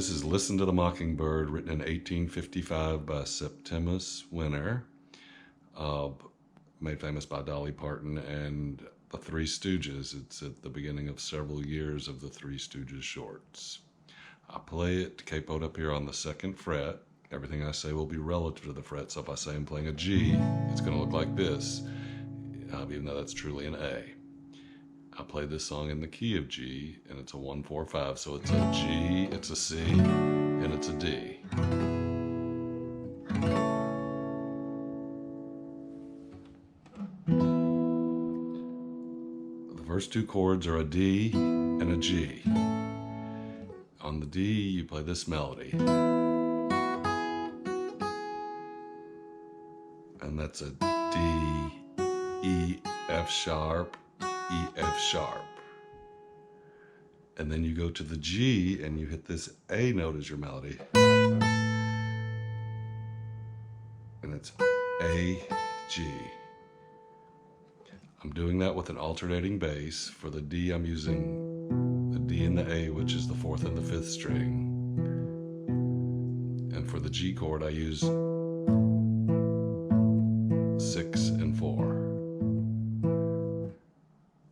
This is Listen to the Mockingbird, written in 1855 by Septimus Winter, made famous by Dolly, Parton, and the Three Stooges. It's at the beginning of several years of the Three Stooges shorts. I play it capoed up here on the 2nd fret. Everything I say will be relative to the fret, so if I say I'm playing a G, it's going to look like this, even though that's truly an A. I play this song in the key of G, and it's a 1-4-5, so it's a G, it's a C, and it's a D. The first two chords are a D and a G. On the D, you play this melody. And that's a D, E, F sharp, E, F sharp. And then you go to the G and you hit this A note as your melody. And it's A, G. I'm doing that with an alternating bass. For the D, I'm using the D and the A, which is the 4th and the 5th string. And for the G chord, I use 6 and 4.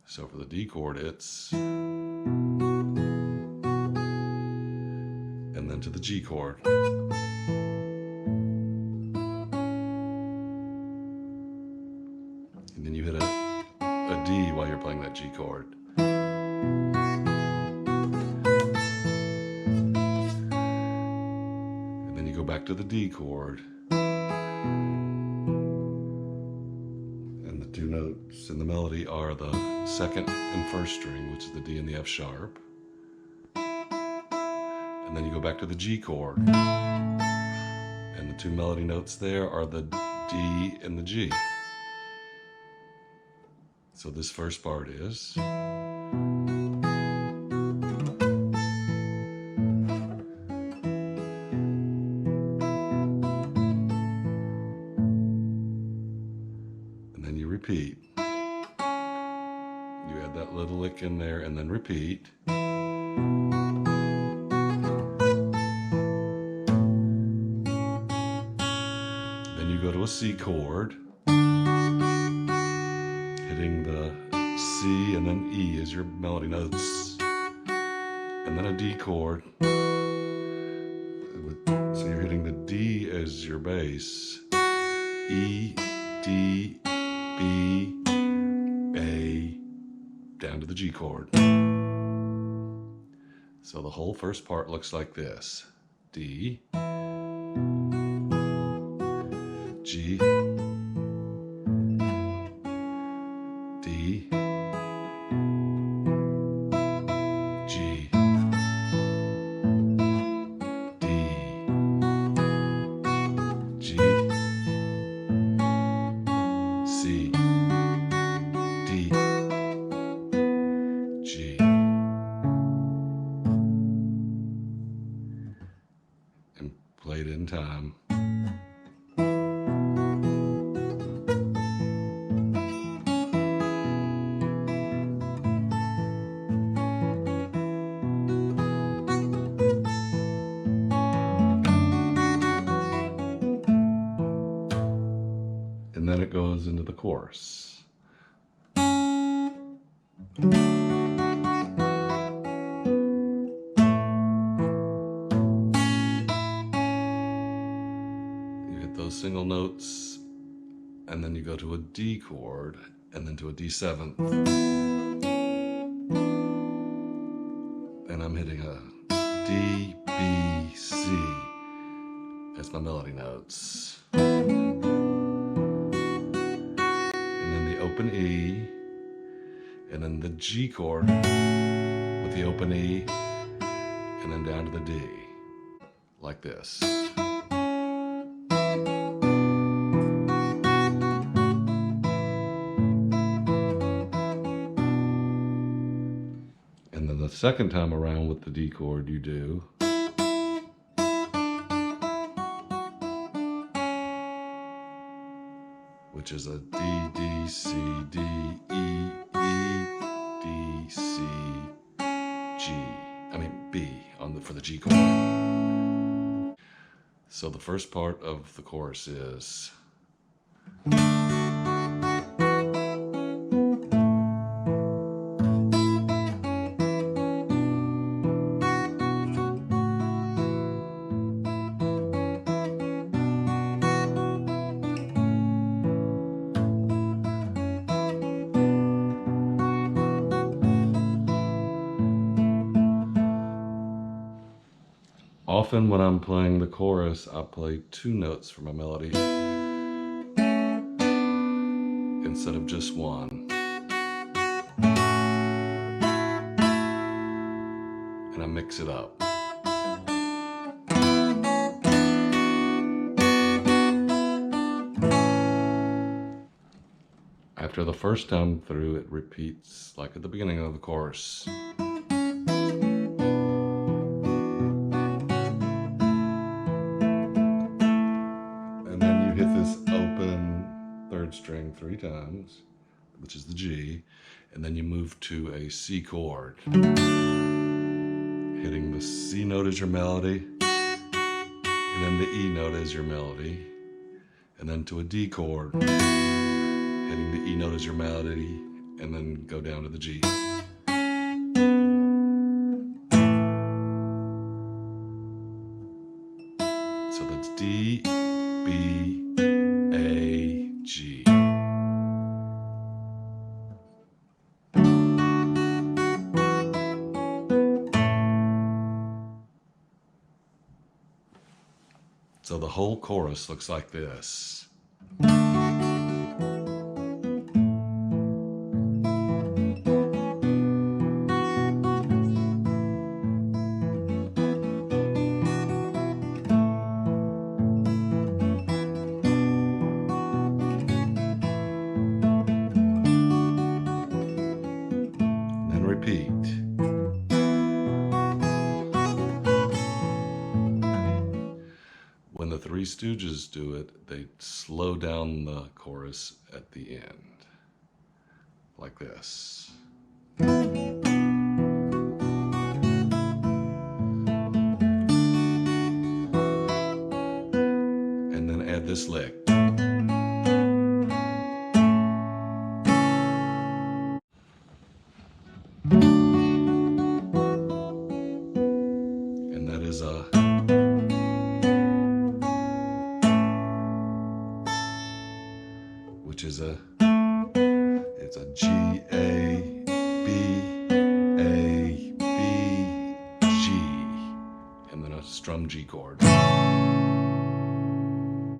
So for the D chord, it's, and then to the G chord. And then you hit a D while you're playing that G chord. And then you go back to the D chord. And the two notes in the melody are the 2nd and 1st string, which is the D and the F sharp. And then you go back to the G chord. And the two melody notes there are the D and the G. So this first part is, and then you repeat. You add that little lick in there and then repeat. Then you go to a C chord, hitting the C and then E as your melody notes, and then a D chord. So you're hitting the D as your bass, E, D, B, A, down to the G chord. So the whole first part looks like this: D, G, D, G, D, G, C, D, G. And played in time. And then it goes into the chorus. You hit those single notes, and then you go to a D chord, and then to a D7th. And I'm hitting a D, B, C as my melody notes. Open E, and then the G chord with the open E, and then down to the D, like this. And then the second time around with the D chord you do, which is a D, D, C, D, E, E, D, C, G. B for the G chord. So the first part of the chorus is often when I'm playing the chorus, I play 2 notes for my melody instead of just one. And I mix it up. After the first time through, it repeats like at the beginning of the chorus. And then you hit this open 3rd string 3 times, which is the G, and then you move to a C chord. Hitting the C note as your melody, and then the E note as your melody, and then to a D chord, hitting the E note as your melody, and then go down to the G. So that's D, B, A, G. So the whole chorus looks like this. Then repeat. When the Three Stooges do it, they slow down the chorus at the end, like this. And then add this lick. And that is a which is it's a G, A, B, A, B, G, and then a strum G chord.